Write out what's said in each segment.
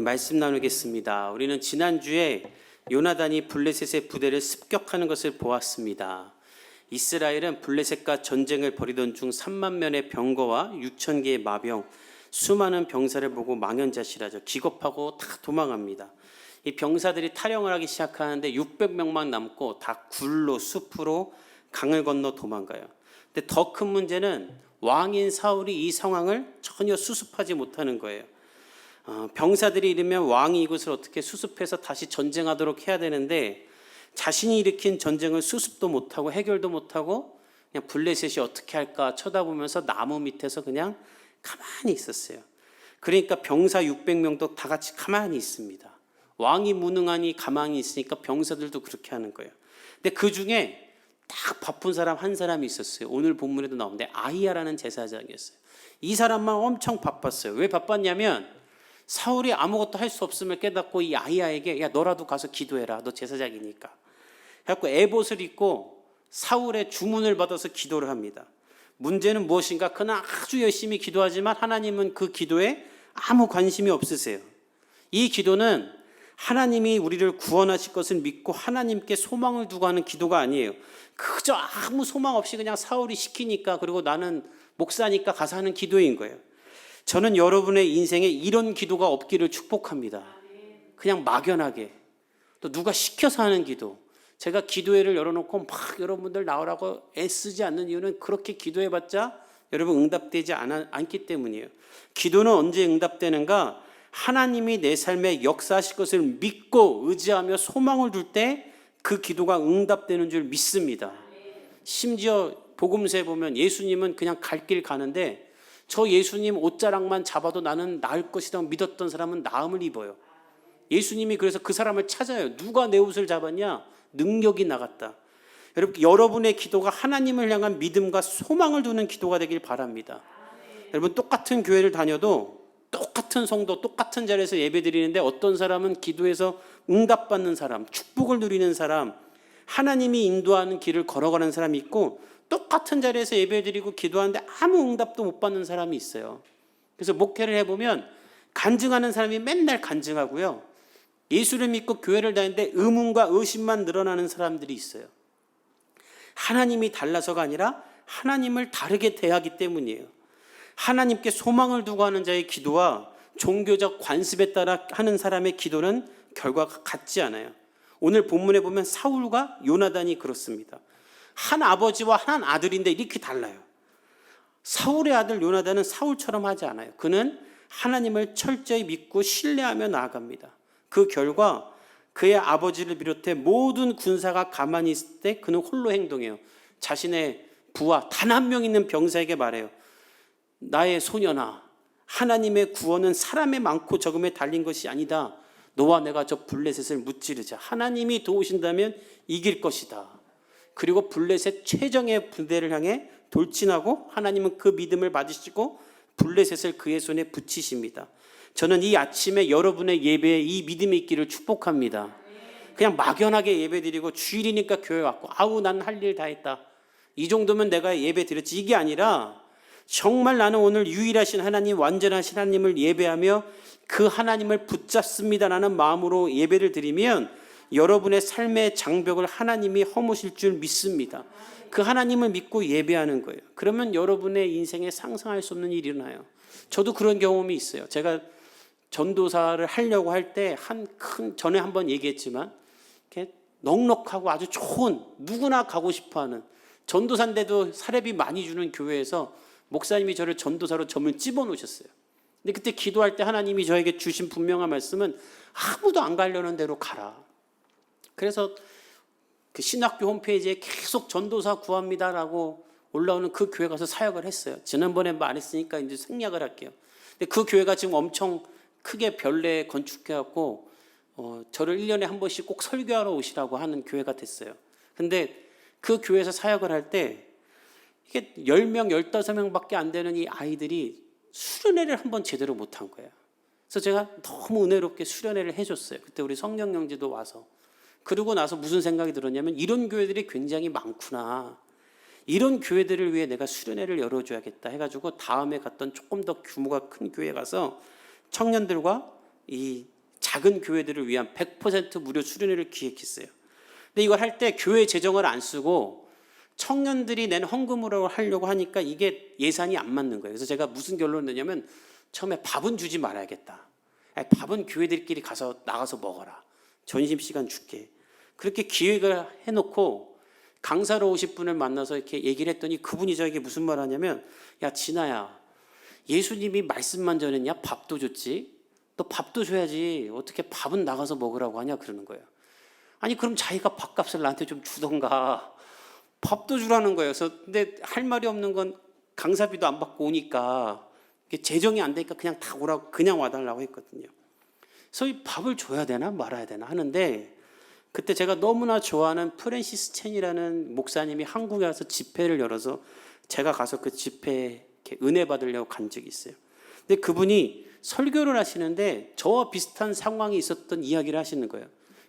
우리 말씀 나누겠습니다. 우리는 지난주에 요나단이 블레셋의 부대를 습격하는 것을 보았습니다. 이스라엘은 블레셋과 전쟁을 벌이던 중 3만 명의 병거와 6천 개의 마병, 수많은 병사를 보고 망연자실하죠. 기겁하고 다 도망합니다. 이 병사들이 탈영을 하기 시작하는데 600명만 남고 다 굴로 숲으로 강을 건너 도망가요. 근데 더 큰 문제는 왕인 사울이 이 상황을 전혀 수습하지 못하는 거예요. 병사들이 이르면 왕이 이것을 어떻게 수습해서 다시 전쟁하도록 해야 되는데 자신이 일으킨 전쟁을 수습도 못하고 해결도 못하고 그냥 블레셋이 어떻게 할까 쳐다보면서 나무 밑에서 그냥 가만히 있었어요. 그러니까 병사 600명도 다 같이 가만히 있습니다. 왕이 무능하니 가만히 있으니까 병사들도 그렇게 하는 거예요. 근데 그 중에 딱 바쁜 사람 한 사람이 있었어요. 오늘 본문에도 나오는데 아히야라는 제사장이었어요. 이 사람만 엄청 바빴어요. 왜 바빴냐면 사울이 아무것도 할 수 없음을 깨닫고 이 아히야에게 야 너라도 가서 기도해라. 너 제사장이니까. 그래갖고 에봇을 입고 사울의 주문을 받아서 기도를 합니다. 문제는 무엇인가? 그는 아주 열심히 기도하지만 하나님은 그 기도에 아무 관심이 없으세요. 이 기도는 하나님이 우리를 구원하실 것을 믿고 하나님께 소망을 두고 하는 기도가 아니에요. 그저 아무 소망 없이 그냥 사울이 시키니까 그리고 나는 목사니까 가서 하는 기도인 거예요. 저는 여러분의 인생에 이런 기도가 없기를 축복합니다. 그냥 막연하게 또 누가 시켜서 하는 기도. 제가 기도회를 열어놓고 막 여러분들 나오라고 애쓰지 않는 이유는 그렇게 기도해봤자 여러분 응답되지 않기 때문이에요. 기도는 언제 응답되는가? 하나님이 내 삶에 역사하실 것을 믿고 의지하며 소망을 둘 때 그 기도가 응답되는 줄 믿습니다. 심지어 복음서에 보면 예수님은 그냥 갈 길 가는데 저 예수님 옷자락만 잡아도 나는 나을 것이라고 믿었던 사람은 나음을 입어요. 예수님이 그래서 그 사람을 찾아요. 누가 내 옷을 잡았냐? 능력이 나갔다. 여러분의 기도가 하나님을 향한 믿음과 소망을 두는 기도가 되길 바랍니다. 여러분 똑같은 교회를 다녀도 똑같은 성도, 똑같은 자리에서 예배드리는데 어떤 사람은 기도해서 응답받는 사람, 축복을 누리는 사람, 하나님이 인도하는 길을 걸어가는 사람이 있고 똑같은 자리에서 예배드리고 기도하는데 아무 응답도 못 받는 사람이 있어요. 그래서 목회를 해보면 간증하는 사람이 맨날 간증하고요. 예수를 믿고 교회를 다니는데 의문과 의심만 늘어나는 사람들이 있어요. 하나님이 달라서가 아니라 하나님을 다르게 대하기 때문이에요. 하나님께 소망을 두고 하는 자의 기도와 종교적 관습에 따라 하는 사람의 기도는 결과가 같지 않아요. 오늘 본문에 보면 사울과 요나단이 그렇습니다. 한 아버지와 한 아들인데 이렇게 달라요. 사울의 아들 요나단은 사울처럼 하지 않아요. 그는 하나님을 철저히 믿고 신뢰하며 나아갑니다. 그 결과 그의 아버지를 비롯해 모든 군사가 가만히 있을 때 그는 홀로 행동해요. 자신의 부하 단 한 명 있는 병사에게 말해요. 나의 소년아, 하나님의 구원은 사람의 많고 적음에 달린 것이 아니다. 너와 내가 저 블레셋을 무찌르자. 하나님이 도우신다면 이길 것이다. 그리고 블레셋 최정의 부대를 향해 돌진하고 하나님은 그 믿음을 받으시고 블레셋을 그의 손에 붙이십니다. 저는 이 아침에 여러분의 예배에 이 믿음이 있기를 축복합니다. 그냥 막연하게 예배드리고 주일이니까 교회 왔고 아우 난 할 일 다 했다. 이 정도면 내가 예배 드렸지. 이게 아니라 정말 나는 오늘 유일하신 하나님, 완전하신 하나님을 예배하며 그 하나님을 붙잡습니다라는 마음으로 예배를 드리면 여러분의 삶의 장벽을 하나님이 허무실 줄 믿습니다. 그 하나님을 믿고 예배하는 거예요. 그러면 여러분의 인생에 상상할 수 없는 일이 일어나요. 저도 그런 경험이 있어요. 제가 전도사를 하려고 할 때 전에 한번 얘기했지만 이렇게 넉넉하고 아주 좋은 누구나 가고 싶어하는 전도사인데도 사례비 많이 주는 교회에서 목사님이 저를 전도사로 점을 집어넣으셨어요. 근데 그때 기도할 때 하나님이 저에게 주신 분명한 말씀은 아무도 안 가려는 대로 가라. 그래서 그 신학교 홈페이지에 계속 전도사 구합니다라고 올라오는 그 교회 가서 사역을 했어요. 지난번에 말했으니까 이제 생략을 할게요. 근데 그 교회가 지금 엄청 크게 별내 건축해갖고 저를 1년에 한 번씩 꼭 설교하러 오시라고 하는 교회가 됐어요. 근데 그 교회에서 사역을 할 때 이게 10명, 15명밖에 안 되는 이 아이들이 수련회를 한번 제대로 못한 거예요. 그래서 제가 너무 은혜롭게 수련회를 해줬어요. 그때 우리 성령 영지도 와서. 그러고 나서 무슨 생각이 들었냐면 이런 교회들이 굉장히 많구나. 이런 교회들을 위해 내가 수련회를 열어줘야겠다 해가지고 다음에 갔던 조금 더 규모가 큰 교회에 가서 청년들과 이 작은 교회들을 위한 100% 무료 수련회를 기획했어요. 근데 이걸 할 때 교회 재정을 안 쓰고 청년들이 낸 헌금으로 하려고 하니까 이게 예산이 안 맞는 거예요. 그래서 제가 무슨 결론을 내냐면 처음에 밥은 주지 말아야겠다. 밥은 교회들끼리 나가서 먹어라. 전심 시간 줄게. 그렇게 기획을 해놓고 강사로 오실 분을 만나서 이렇게 얘기를 했더니 그분이 저에게 무슨 말을 하냐면, 야 진아야, 예수님이 말씀만 전했냐? 밥도 줬지. 너 밥도 줘야지. 어떻게 밥은 나가서 먹으라고 하냐? 그러는 거예요. 아니 그럼 자기가 밥값을 나한테 좀 주던가. 밥도 주라는 거예요. 그래서 근데 할 말이 없는 건 강사비도 안 받고 오니까 재정이 안 되니까 그냥 다 오라고, 그냥 와달라고 했거든요. 그래서 이 밥을 줘야 되나 말아야 되나 하는데, 그때 제가 너무나 좋아하는 프랜시스 첸이라는 목사님이 한국에 와서 집회를 열어서 제가 가서 그 집회에 은혜 받으려고 간 적이 있어요. 근데 그분이 설교를 하시는데 저와 비슷한 상황이 있었던 이야기를 하시는 거예요.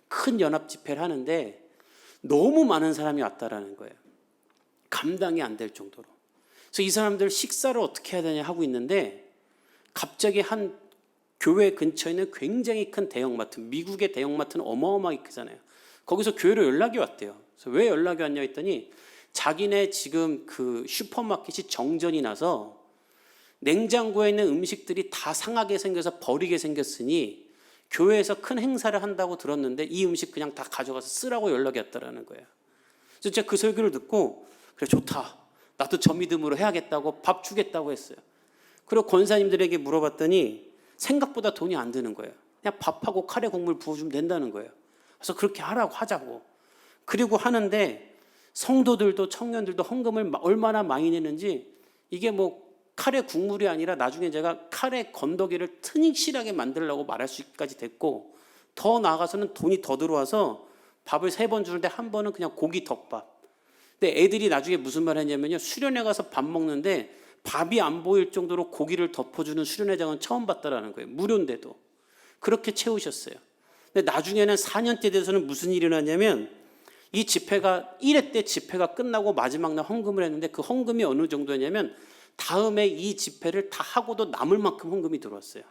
큰 연합 집회를 하는데 너무 많은 사람이 왔다라는 거예요. 감당이 안 될 정도로. 그래서 이 사람들 식사를 어떻게 해야 되냐 하고 있는데 갑자기 한 교회 근처에 있는 굉장히 큰 대형마트, 미국의 대형마트는 어마어마하게 크잖아요. 거기서 교회로 연락이 왔대요. 그래서 왜 연락이 왔냐 했더니 자기네 지금 그 슈퍼마켓이 정전이 나서 냉장고에 있는 음식들이 다 상하게 생겨서 버리게 생겼으니 교회에서 큰 행사를 한다고 들었는데 이 음식 그냥 다 가져가서 쓰라고 연락이 왔다라는 거예요. 그래서 제가 그 설교를 듣고 그래 좋다. 나도 저 믿음으로 해야겠다고 밥 주겠다고 했어요. 그리고 권사님들에게 물어봤더니 생각보다 돈이 안 드는 거예요. 그냥 밥하고 카레 국물 부어주면 된다는 거예요. 그래서 그렇게 하자고. 그리고 하는데 성도들도 청년들도 헌금을 얼마나 많이 내는지, 이게 뭐 카레 국물이 아니라 나중에 제가 카레 건더기를 튼실하게 만들려고 말할 수까지 됐고, 더 나아가서는 돈이 더 들어와서 밥을 3번 주는데 한 번은 그냥 고기 덮밥. 근데 애들이 나중에 무슨 말 했냐면요, 수련회 가서 밥 먹는데 밥이 안 보일 정도로 고기를 덮어주는 수련회장은 처음 봤다라는 거예요. 무료인데도. 그렇게 채우셨어요. 근데 나중에는 4년째 돼서는 무슨 일이 일어났냐면, 이 집회가 1회 때 집회가 끝나고 마지막 날 헌금을 했는데 그 헌금이 어느 정도였냐면 다음에 이 집회를 다 하고도 남을 만큼 헌금이 들어왔어요.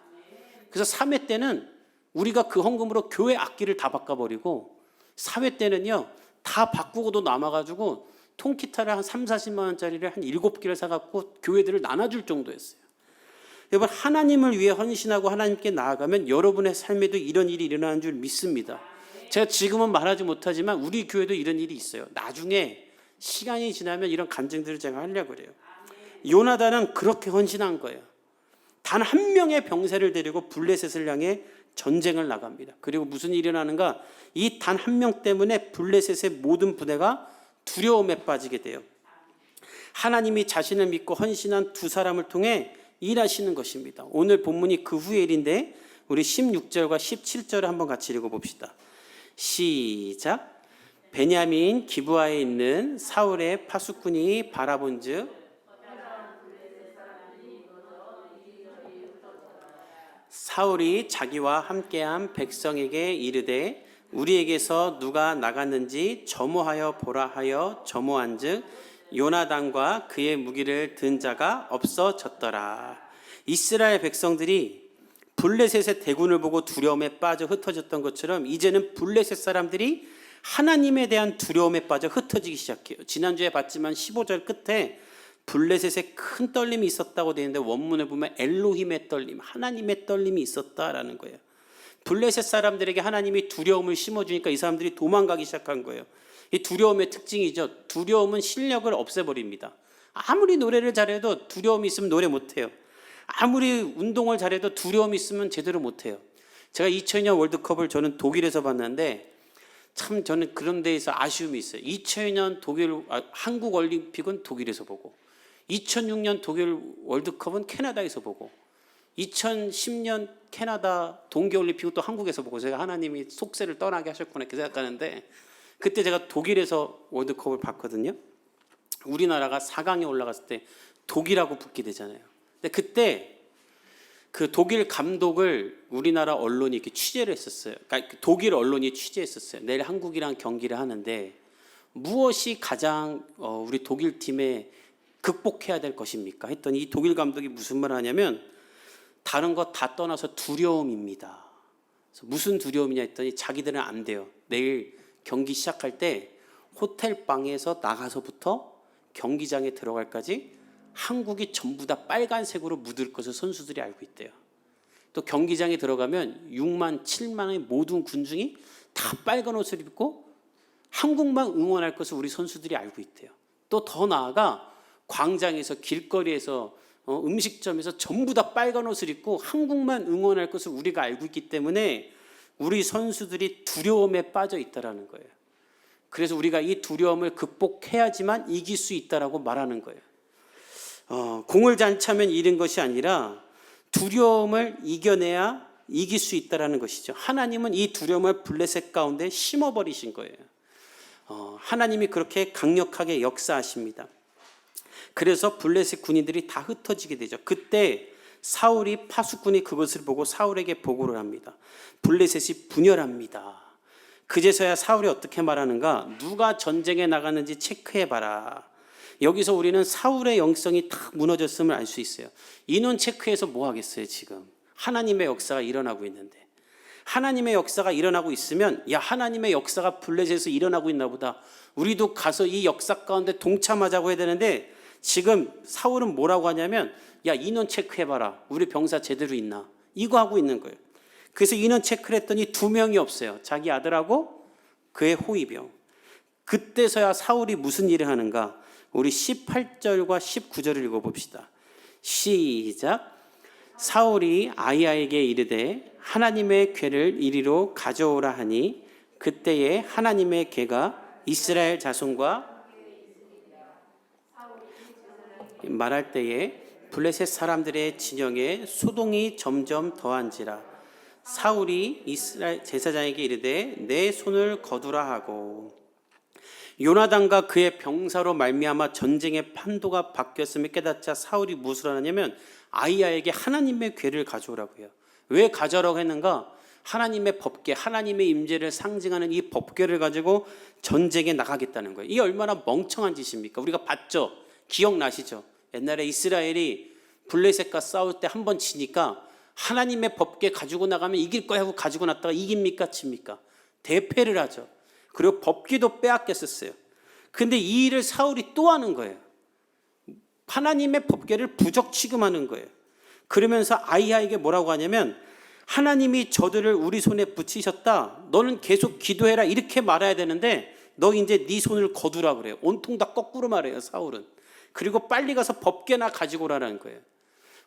그래서 3회 때는 우리가 그 헌금으로 교회 악기를 다 바꿔버리고 4회 때는요 다 바꾸고도 남아가지고 통기타를 한 3, 40만 원짜리를 한 7개를 사갖고 교회들을 나눠줄 정도였어요. 여러분, 하나님을 위해 헌신하고 하나님께 나아가면 여러분의 삶에도 이런 일이 일어나는 줄 믿습니다. 제가 지금은 말하지 못하지만 우리 교회도 이런 일이 있어요. 나중에 시간이 지나면 이런 간증들을 제가 하려고 그래요. 요나단은 그렇게 헌신한 거예요. 단 한 명의 병사를 데리고 블레셋을 향해 전쟁을 나갑니다. 그리고 무슨 일이 일어나는가? 이 단 한 명 때문에 블레셋의 모든 부대가 두려움에 빠지게 돼요. 하나님이 자신을 믿고 헌신한 두 사람을 통해 일하시는 것입니다. 오늘 본문이 그 후의 일인데 우리 16절과 17절을 한번 같이 읽어봅시다. 시작. 베냐민 기브아에 있는 사울의 파수꾼이 바라본즉 사울이 자기와 함께한 백성에게 이르되 우리에게서 누가 나갔는지 점호하여 보라 하여 점호한즉 요나단과 그의 무기를 든 자가 없어졌더라. 이스라엘 백성들이 블레셋의 대군을 보고 두려움에 빠져 흩어졌던 것처럼 이제는 블레셋 사람들이 하나님에 대한 두려움에 빠져 흩어지기 시작해요. 지난주에 봤지만 15절 끝에 블레셋에 큰 떨림이 있었다고 되어 있는데 원문을 보면 엘로힘의 떨림, 하나님의 떨림이 있었다라는 거예요. 블레셋 사람들에게 하나님이 두려움을 심어주니까 이 사람들이 도망가기 시작한 거예요. 이 두려움의 특징이죠. 두려움은 실력을 없애버립니다. 아무리 노래를 잘해도 두려움이 있으면 노래 못해요. 아무리 운동을 잘해도 두려움이 있으면 제대로 못해요. 제가 2002년 월드컵을 저는 독일에서 봤는데 참 저는 그런 데에서 아쉬움이 있어요. 2002년 한국 올림픽은 독일에서 보고 2006년 독일 월드컵은 캐나다에서 보고 2010년 캐나다 동계올림픽은 또 한국에서 보고 제가 하나님이 속세를 떠나게 하셨구나 이렇게 생각하는데 그때 제가 독일에서 월드컵을 봤거든요. 우리나라가 4강에 올라갔을 때 독일하고 붙게 되잖아요. 근데 그때 그 독일 감독을 우리나라 언론이 이렇게 취재를 했었어요. 그러니까 독일 언론이 취재했었어요. 내일 한국이랑 경기를 하는데 무엇이 가장 우리 독일 팀에 극복해야 될 것입니까? 했더니 이 독일 감독이 무슨 말을 하냐면 다른 것 다 떠나서 두려움입니다. 그래서 무슨 두려움이냐 했더니 자기들은 안 돼요. 내일 경기 시작할 때 호텔 방에서 나가서부터 경기장에 들어갈까지 한국이 전부 다 빨간색으로 묻을 것을 선수들이 알고 있대요. 또 경기장에 들어가면 6만 7만의 모든 군중이 다 빨간 옷을 입고 한국만 응원할 것을 우리 선수들이 알고 있대요. 또 더 나아가 광장에서 길거리에서 음식점에서 전부 다 빨간 옷을 입고 한국만 응원할 것을 우리가 알고 있기 때문에 우리 선수들이 두려움에 빠져 있다라는 거예요. 그래서 우리가 이 두려움을 극복해야지만 이길 수 있다라고 말하는 거예요. 공을 잘 차면 이긴 것이 아니라 두려움을 이겨내야 이길 수 있다라는 것이죠. 하나님은 이 두려움을 블레셋 가운데 심어버리신 거예요. 하나님이 그렇게 강력하게 역사하십니다. 그래서 블레셋 군인들이 다 흩어지게 되죠. 그때 사울이 파수꾼이 그것을 보고 사울에게 보고를 합니다. 블레셋이 분열합니다. 그제서야 사울이 어떻게 말하는가? 누가 전쟁에 나가는지 체크해봐라. 여기서 우리는 사울의 영성이 탁 무너졌음을 알 수 있어요. 인원 체크해서 뭐 하겠어요 지금. 하나님의 역사가 일어나고 있는데. 하나님의 역사가 일어나고 있으면 야 하나님의 역사가 블레셋에서 일어나고 있나 보다. 우리도 가서 이 역사 가운데 동참하자고 해야 되는데 지금 사울은 뭐라고 하냐면 야 인원 체크해봐라. 우리 병사 제대로 있나. 이거 하고 있는 거예요. 그래서 인원 체크를 했더니 2명이 없어요. 자기 아들하고 그의 호위병. 그때서야 사울이 무슨 일을 하는가. 우리 18절과 19절을 읽어봅시다. 시작. 사울이 아히야에게 이르되 하나님의 궤를 이리로 가져오라 하니 그때에 하나님의 궤가 이스라엘 자손과 말할 때에 블레셋 사람들의 진영에 소동이 점점 더한지라. 사울이 이스라엘 제사장에게 이르되 내 손을 거두라 하고 요나단과 그의 병사로 말미암아 전쟁의 판도가 바뀌었음을 깨닫자 사울이 무엇을 하냐면 아히야에게 하나님의 궤를 가져오라고 해요. 왜 가져오라고 했는가? 하나님의 법궤, 하나님의 임재를 상징하는 이 법궤를 가지고 전쟁에 나가겠다는 거예요. 이게 얼마나 멍청한 짓입니까? 우리가 봤죠? 기억나시죠? 옛날에 이스라엘이 블레셋과 싸울 때 한 번 지니까 하나님의 법궤 가지고 나가면 이길 거야 하고 가지고 났다가 이깁니까? 칩니까? 대패를 하죠. 그리고 법궤도 빼앗겼었어요. 근데 이 일을 사울이 또 하는 거예요. 하나님의 법궤를 부적 취급하는 거예요. 그러면서 아히야에게 뭐라고 하냐면 하나님이 저들을 우리 손에 붙이셨다. 너는 계속 기도해라. 이렇게 말해야 되는데 너 이제 네 손을 거두라 그래요. 온통 다 거꾸로 말해요. 사울은. 그리고 빨리 가서 법궤나 가지고 오라는 거예요.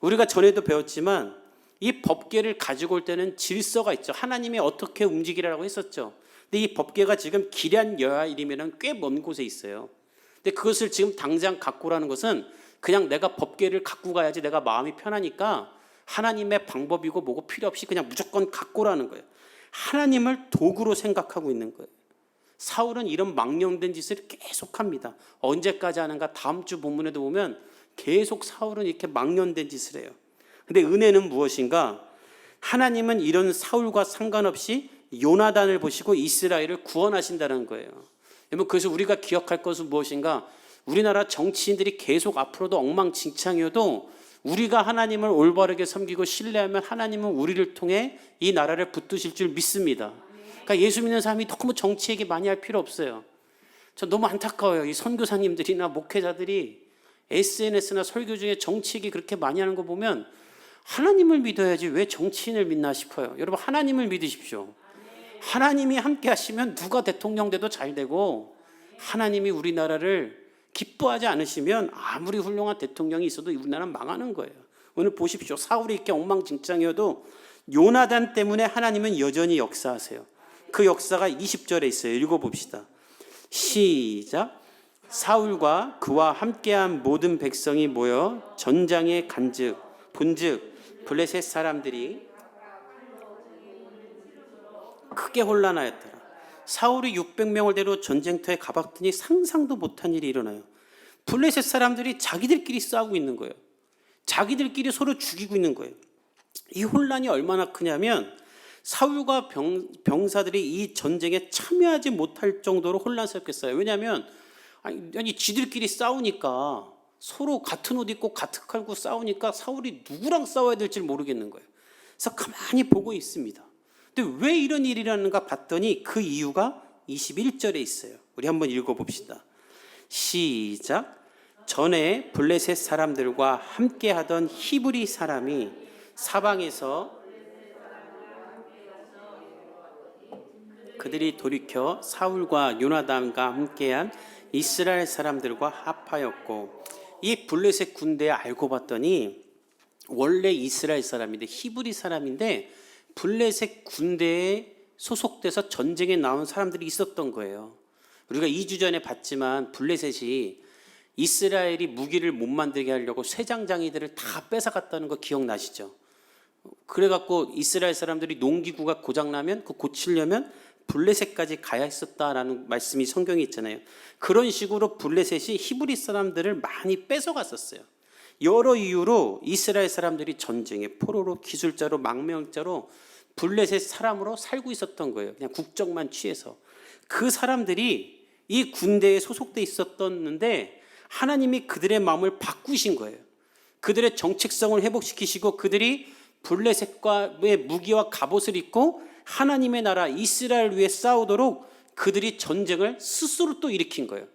우리가 전에도 배웠지만 이 법궤를 가지고 올 때는 질서가 있죠. 하나님이 어떻게 움직이라고 했었죠. 근데 이 법궤가 지금 기럇 여야일이면 꽤 먼 곳에 있어요. 근데 그것을 지금 당장 갖고 오라는 것은 그냥 내가 법궤를 갖고 가야지 내가 마음이 편하니까 하나님의 방법이고 뭐고 필요 없이 그냥 무조건 갖고 오라는 거예요. 하나님을 도구로 생각하고 있는 거예요. 사울은 이런 망령된 짓을 계속합니다. 언제까지 하는가? 다음 주 본문에도 보면 계속 사울은 이렇게 망령된 짓을 해요. 근데 은혜는 무엇인가? 하나님은 이런 사울과 상관없이 요나단을 보시고 이스라엘을 구원하신다는 거예요. 여러분, 그래서 우리가 기억할 것은 무엇인가? 우리나라 정치인들이 계속 앞으로도 엉망진창이어도 우리가 하나님을 올바르게 섬기고 신뢰하면 하나님은 우리를 통해 이 나라를 붙드실 줄 믿습니다. 그러니까 예수 믿는 사람이 너무 정치 얘기 많이 할 필요 없어요. 저 너무 안타까워요. 이 선교사님들이나 목회자들이 SNS나 설교 중에 정치 얘기 그렇게 많이 하는 거 보면 하나님을 믿어야지 왜 정치인을 믿나 싶어요. 여러분, 하나님을 믿으십시오. 하나님이 함께 하시면 누가 대통령 돼도 잘 되고, 하나님이 우리나라를 기뻐하지 않으시면 아무리 훌륭한 대통령이 있어도 우리나라는 망하는 거예요. 오늘 보십시오. 사울이 이렇게 엉망진창이어도 요나단 때문에 하나님은 여전히 역사하세요. 그 역사가 20절에 있어요. 읽어봅시다. 시작. 사울과 그와 함께한 모든 백성이 모여 전장에 본즉 블레셋 사람들이 크게 혼란하였더라. 사울이 600명을 데려 전쟁터에 가봤더니 상상도 못한 일이 일어나요. 블레셋 사람들이 자기들끼리 싸우고 있는 거예요. 자기들끼리 서로 죽이고 있는 거예요. 이 혼란이 얼마나 크냐면 사울과 병사들이 이 전쟁에 참여하지 못할 정도로 혼란스럽겠어요. 왜냐하면 아니 지들끼리 싸우니까 서로 같은 옷 입고 같은 칼고 싸우니까 사울이 누구랑 싸워야 될지 모르겠는 거예요. 그래서 가만히 보고 있습니다. 근데 왜 이런 일이 일어나는가 봤더니 그 이유가 21절에 있어요. 우리 한번 읽어봅시다. 시작. 전에 블레셋 사람들과 함께하던 히브리 사람이 사방에서 그들이 돌이켜 사울과 요나단과 함께한 이스라엘 사람들과 합하였고, 이 블레셋 군대에 알고 봤더니 원래 이스라엘 사람인데 히브리 사람인데 블레셋 군대에 소속돼서 전쟁에 나온 사람들이 있었던 거예요. 우리가 2주 전에 봤지만 블레셋이 이스라엘이 무기를 못 만들게 하려고 쇠장장이들을 다 뺏어갔다는 거 기억나시죠? 그래갖고 이스라엘 사람들이 농기구가 고장나면 그 고치려면 블레셋까지 가야 했었다라는 말씀이 성경에 있잖아요. 그런 식으로 블레셋이 히브리 사람들을 많이 뺏어갔었어요. 여러 이유로 이스라엘 사람들이 전쟁에 포로로, 기술자로, 망명자로 블레셋 사람으로 살고 있었던 거예요. 그냥 국적만 취해서. 그 사람들이 이 군대에 소속돼 있었는데 하나님이 그들의 마음을 바꾸신 거예요. 그들의 정체성을 회복시키시고 그들이 블레셋과의 무기와 갑옷을 입고 하나님의 나라 이스라엘 위해 싸우도록 그들이 전쟁을 스스로 또 일으킨 거예요.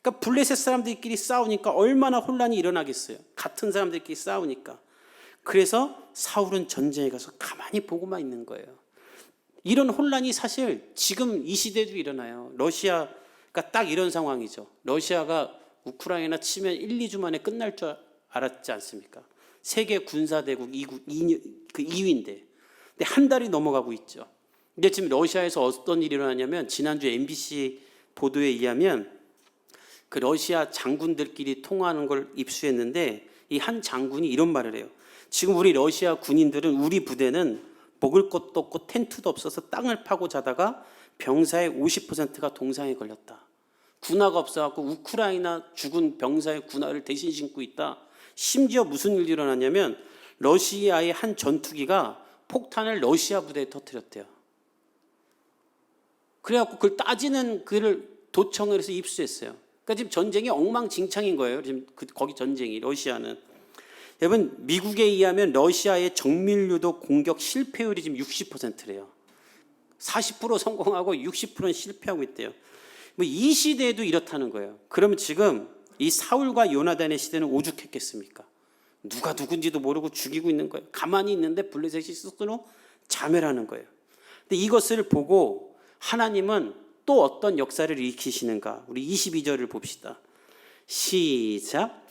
그러니까 블레셋 사람들끼리 싸우니까 얼마나 혼란이 일어나겠어요. 같은 사람들끼리 싸우니까. 그래서 사울은 전쟁에 가서 가만히 보고만 있는 거예요. 이런 혼란이 사실 지금 이 시대도 일어나요. 러시아가 딱 이런 상황이죠. 러시아가 우크라이나 치면 1, 2주 만에 끝날 줄 알았지 않습니까? 세계 군사대국 2위인데 근데 한 달이 넘어가고 있죠. 근데 지금 러시아에서 어떤 일이 일어나냐면 지난주 MBC 보도에 의하면 그 러시아 장군들끼리 통화하는 걸 입수했는데 이 한 장군이 이런 말을 해요. 지금 우리 러시아 군인들은 우리 부대는 먹을 것도 없고 텐트도 없어서 땅을 파고 자다가 병사의 50%가 동상에 걸렸다. 군화가 없어갖고 우크라이나 죽은 병사의 군화를 대신 신고 있다. 심지어 무슨 일이 일어났냐면 러시아의 한 전투기가 폭탄을 러시아 부대에 터뜨렸대요. 그래갖고 그걸 따지는 그를 도청을 해서 입수했어요. 그러니까 지금 전쟁이 엉망진창인 거예요. 지금 거기 전쟁이 러시아는. 여러분 미국에 의하면 러시아의 정밀유도 공격 실패율이 지금 60%래요. 40% 성공하고 60%는 실패하고 있대요. 뭐 이 시대에도 이렇다는 거예요. 그러면 지금 이 사울과 요나단의 시대는 오죽했겠습니까? 누가 누군지도 모르고 죽이고 있는 거예요. 가만히 있는데 블레셋이 스스로 자멸하는 거예요. 근데 이것을 보고 하나님은 또 어떤 역사를 일으키시는가? 우리 22절을 봅시다. 시작.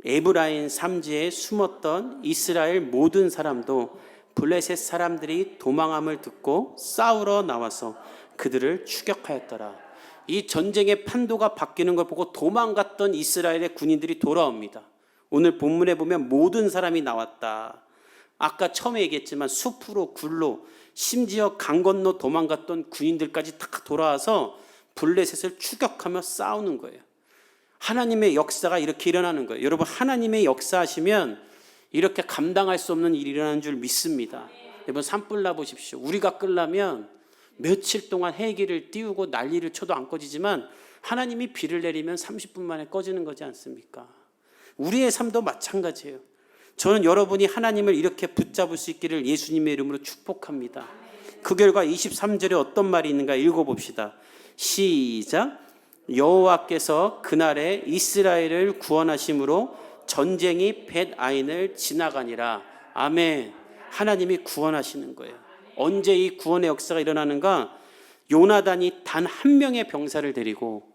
에브라임 삼지에 숨었던 이스라엘 모든 사람도 블레셋 사람들이 도망함을 듣고 싸우러 나와서 그들을 추격하였더라. 이 전쟁의 판도가 바뀌는 걸 보고 도망갔던 이스라엘의 군인들이 돌아옵니다. 오늘 본문에 보면 모든 사람이 나왔다. 아까 처음에 얘기했지만 숲으로 굴로 심지어 강 건너 도망갔던 군인들까지 다 돌아와서 블레셋을 추격하며 싸우는 거예요. 하나님의 역사가 이렇게 일어나는 거예요. 여러분 하나님의 역사하시면 이렇게 감당할 수 없는 일이 일어나는 줄 믿습니다. 여러분 산불 나보십시오. 우리가 끌려면 며칠 동안 헬기를 띄우고 난리를 쳐도 안 꺼지지만 하나님이 비를 내리면 30분 만에 꺼지는 거지 않습니까? 우리의 삶도 마찬가지예요. 저는 여러분이 하나님을 이렇게 붙잡을 수 있기를 예수님의 이름으로 축복합니다. 그 결과 23절에 어떤 말이 있는가 읽어봅시다. 시작. 여호와께서 그날에 이스라엘을 구원하심으로 전쟁이 벳아인을 지나가니라. 아멘. 하나님이 구원하시는 거예요. 언제 이 구원의 역사가 일어나는가? 요나단이 단 한 명의 병사를 데리고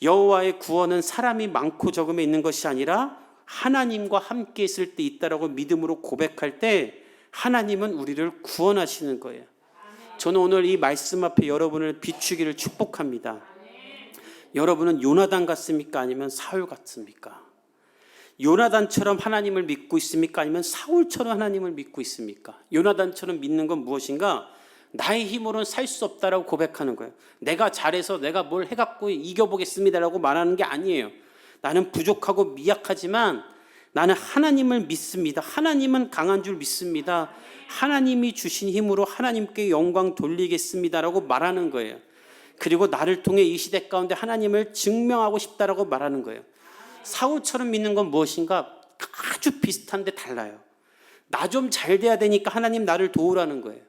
여호와의 구원은 사람이 많고 적음에 있는 것이 아니라 하나님과 함께 있을 때 있다라고 믿음으로 고백할 때 하나님은 우리를 구원하시는 거예요. 저는 오늘 이 말씀 앞에 여러분을 비추기를 축복합니다. 여러분은 요나단 같습니까? 아니면 사울 같습니까? 요나단처럼 하나님을 믿고 있습니까? 아니면 사울처럼 하나님을 믿고 있습니까? 요나단처럼 믿는 건 무엇인가? 나의 힘으로는 살 수 없다라고 고백하는 거예요. 내가 잘해서 내가 뭘 해갖고 이겨보겠습니다라고 말하는 게 아니에요. 나는 부족하고 미약하지만 나는 하나님을 믿습니다. 하나님은 강한 줄 믿습니다. 하나님이 주신 힘으로 하나님께 영광 돌리겠습니다라고 말하는 거예요. 그리고 나를 통해 이 시대 가운데 하나님을 증명하고 싶다라고 말하는 거예요. 사울처럼 믿는 건 무엇인가? 아주 비슷한데 달라요. 나 좀 잘 돼야 되니까 하나님 나를 도우라는 거예요.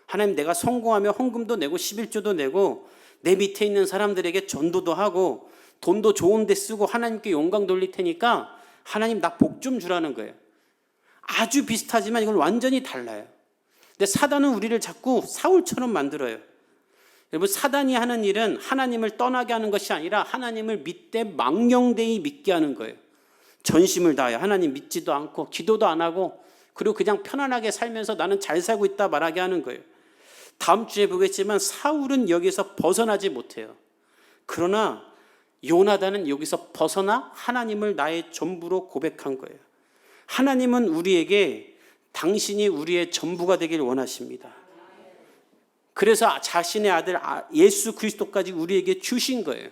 하나님, 내가 성공하며 헌금도 내고 11조도 내고 내 밑에 있는 사람들에게 전도도 하고 돈도 좋은 데 쓰고 하나님께 영광 돌릴 테니까 하나님 나 복 좀 주라는 거예요. 아주 비슷하지만 이건 완전히 달라요. 근데 사단은 우리를 자꾸 사울처럼 만들어요. 여러분, 사단이 하는 일은 하나님을 떠나게 하는 것이 아니라 하나님을 믿되 망령되이 믿게 하는 거예요. 전심을 다하여 하나님 믿지도 않고 기도도 안 하고 그리고 그냥 편안하게 살면서 나는 잘 살고 있다 말하게 하는 거예요. 다음 주에 보겠지만 사울은 여기서 벗어나지 못해요. 그러나 요나단은 여기서 벗어나 하나님을 나의 전부로 고백한 거예요. 하나님은 우리에게 당신이 우리의 전부가 되길 원하십니다. 그래서 자신의 아들 예수 그리스도까지 우리에게 주신 거예요.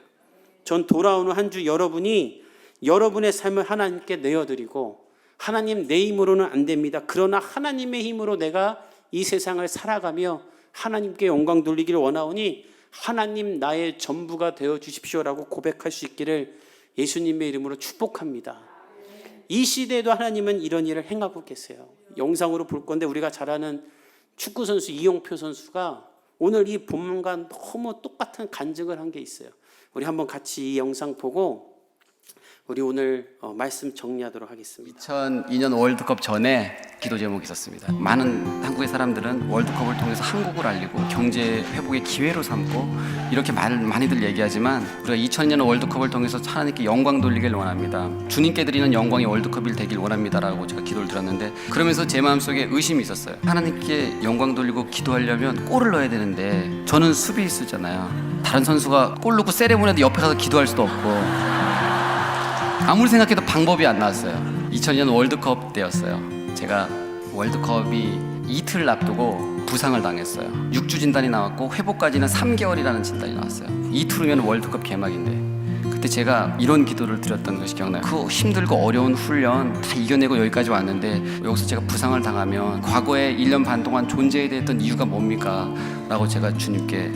전 돌아오는 한 주 여러분이 여러분의 삶을 하나님께 내어드리고, 하나님 내 힘으로는 안 됩니다. 그러나 하나님의 힘으로 내가 이 세상을 살아가며 하나님께 영광 돌리기를 원하오니 하나님 나의 전부가 되어 주십시오라고 고백할 수 있기를 예수님의 이름으로 축복합니다. 이 시대에도 하나님은 이런 일을 행하고 계세요. 영상으로 볼 건데 우리가 잘 아는 축구선수 이용표 선수가 오늘 이 본문과 너무 똑같은 간증을 한 게 있어요. 우리 한번 같이 이 영상 보고 우리 오늘 말씀 정리하도록 하겠습니다. 2002년 월드컵 전에 기도 제목이 있었습니다. 많은 한국의 사람들은 월드컵을 통해서 한국을 알리고 경제 회복의 기회로 삼고 이렇게 많이들 얘기하지만 우리가 2002년 월드컵을 통해서 하나님께 영광 돌리길 원합니다. 주님께 드리는 영광이 월드컵이 되길 원합니다라고 제가 기도를 드렸는데, 그러면서 제 마음속에 의심이 있었어요. 하나님께 영광 돌리고 기도하려면 골을 넣어야 되는데 저는 수비수잖아요. 다른 선수가 골 넣고 세레모니에도 옆에 가서 기도할 수도 없고 아무리 생각해도 방법이 안 나왔어요. 2002년 월드컵 때였어요. 제가 월드컵이 이틀 앞두고 부상을 당했어요. 6주 진단이 나왔고 회복까지는 3개월이라는 진단이 나왔어요. 이틀 후면 월드컵 개막인데, 그때 제가 이런 기도를 드렸던 것이 기억나요. 그 힘들고 어려운 훈련 다 이겨내고 여기까지 왔는데 여기서 제가 부상을 당하면 과거에 1년 반 동안 존재해야 됐던 이유가 뭡니까? 라고 제가 주님께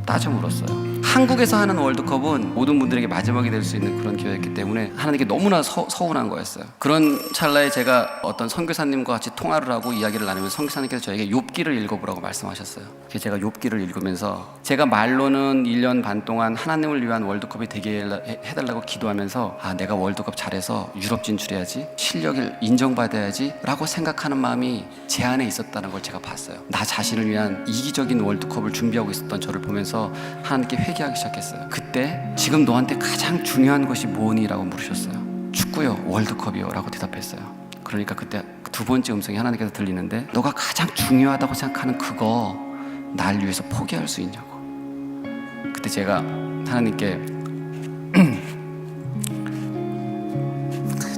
따져 물었어요. 한국에서 하는 월드컵은 모든 분들에게 마지막이 될 수 있는 그런 기회였기 때문에 하나님께 너무나 서운한 거였어요. 그런 찰나에 제가 어떤 선교사님과 같이 통화를 하고 이야기를 나누면 선교사님께서 저에게 욥기를 읽어보라고 말씀하셨어요. 그래서 제가 욥기를 읽으면서 제가 말로는 1년 반 동안 하나님을 위한 월드컵이 되게 해달라고 기도하면서 내가 월드컵 잘해서 유럽 진출해야지, 실력을 인정받아야지 라고 생각하는 마음이 제 안에 있었다는 걸 제가 봤어요. 나 자신을 위한 이기적인 월드컵을 준비하고 있었던 저를 보면서 하나님께 회개하기 시작했어요. 그때 지금 너한테 가장 중요한 것이 뭐니? 라고 물으셨어요. 축구요, 월드컵이요 라고 대답했어요. 그러니까 그때 두 번째 음성이 하나님께서 들리는데, 너가 가장 중요하다고 생각하는 그거 날 위해서 포기할 수 있냐고. 그때 제가 하나님께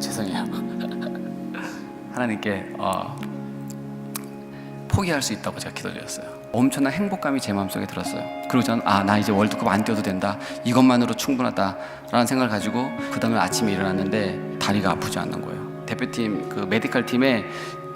죄송해요. 하나님께 포기할 수 있다고 제가 기도드렸어요. 엄청난 행복감이 제 마음속에 들었어요. 그리고 저는 나 이제 월드컵 안 뛰어도 된다, 이것만으로 충분하다라는 생각을 가지고 그 다음에 아침에 일어났는데 다리가 아프지 않는 거예요. 대표팀 그 메디컬 팀에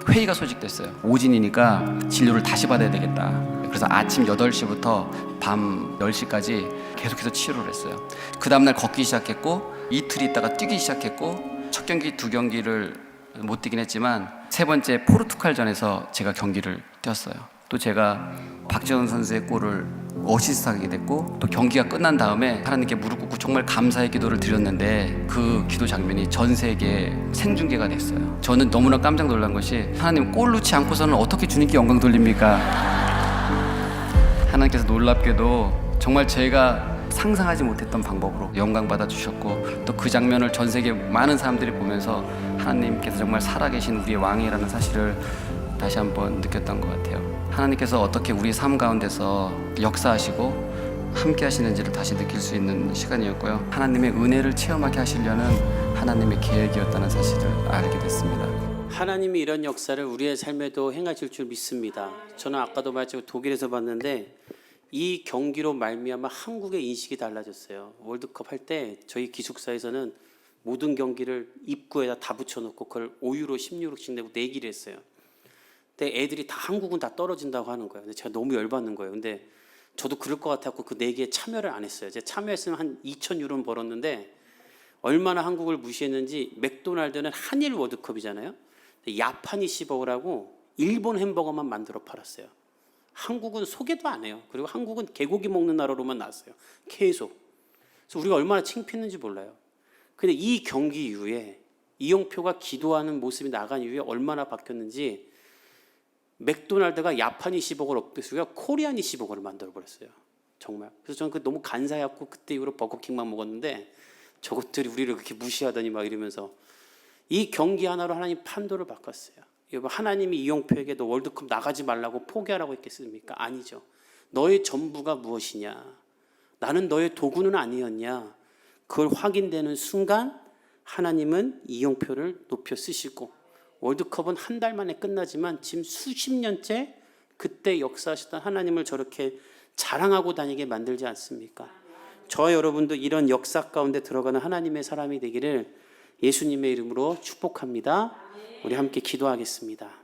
회의가 소집됐어요. 오진이니까 진료를 다시 받아야 되겠다. 그래서 아침 8시부터 밤 10시까지 계속해서 치료를 했어요. 그 다음날 걷기 시작했고, 이틀 있다가 뛰기 시작했고, 첫 경기 두 경기를 못 뛰긴 했지만 세 번째 포르투갈전에서 제가 경기를 뛰었어요. 또 제가 박지원 선수의 골을 어시스트하게 됐고, 또 경기가 끝난 다음에 하나님께 무릎 꿇고 정말 감사의 기도를 드렸는데 그 기도 장면이 전 세계에 생중계가 됐어요. 저는 너무나 깜짝 놀란 것이, 하나님 골 넣지 않고서는 어떻게 주님께 영광 돌립니까? 하나님께서 놀랍게도 정말 제가 상상하지 못했던 방법으로 영광 받아주셨고, 또 그 장면을 전 세계 많은 사람들이 보면서 하나님께서 정말 살아계신 우리의 왕이라는 사실을 다시 한번 느꼈던 것 같아요. 하나님께서 어떻게 우리 삶 가운데서 역사하시고 함께 하시는지를 다시 느낄 수 있는 시간이었고요. 하나님의 은혜를 체험하게 하시려는 하나님의 계획이었다는 사실을 알게 됐습니다. 하나님이 이런 역사를 우리의 삶에도 행하실 줄 믿습니다. 저는 아까도 말했지만 독일에서 봤는데 이 경기로 말미암아 한국의 인식이 달라졌어요. 월드컵 할 때 저희 기숙사에서는 모든 경기를 입구에다 다 붙여놓고 그걸 5유로 16유로씩 내고 내기를 했어요. 근데 애들이 다 한국은 다 떨어진다고 하는 거예요. 근데 제가 너무 열받는 거예요. 근데 저도 그럴 것 같아서 그 내기에 참여를 안 했어요. 제가 참여했으면 한 2,000유로는 벌었는데, 얼마나 한국을 무시했는지 맥도날드는 한일 월드컵이잖아요. 야판이 씹어오라고 일본 햄버거만 만들어 팔았어요. 한국은 소개도 안 해요. 그리고 한국은 개고기 먹는 나라로만 나왔어요. 계속. 그래서 우리가 얼마나 창피했는지 몰라요. 근데 이 경기 이후에 이용표가 기도하는 모습이 나간 이후에 얼마나 바뀌었는지 맥도날드가 야판 25걸 없애고요, 코리안 25걸을 만들어버렸어요. 정말. 그래서 저는 그 너무 간사해갖고 그때 이후로 버거킹만 먹었는데 저것들이 우리를 그렇게 무시하더니 막 이러면서 이 경기 하나로 하나님 판도를 바꿨어요. 여러분, 하나님이 이용표에게 너 월드컵 나가지 말라고 포기하라고 했겠습니까? 아니죠. 너의 전부가 무엇이냐? 나는 너의 도구는 아니었냐? 그걸 확인되는 순간 하나님은 이용표를 높여 쓰시고 월드컵은 한 달 만에 끝나지만 지금 수십 년째 그때 역사하셨던 하나님을 저렇게 자랑하고 다니게 만들지 않습니까? 저 여러분도 이런 역사 가운데 들어가는 하나님의 사람이 되기를 예수님의 이름으로 축복합니다. 우리 함께 기도하겠습니다.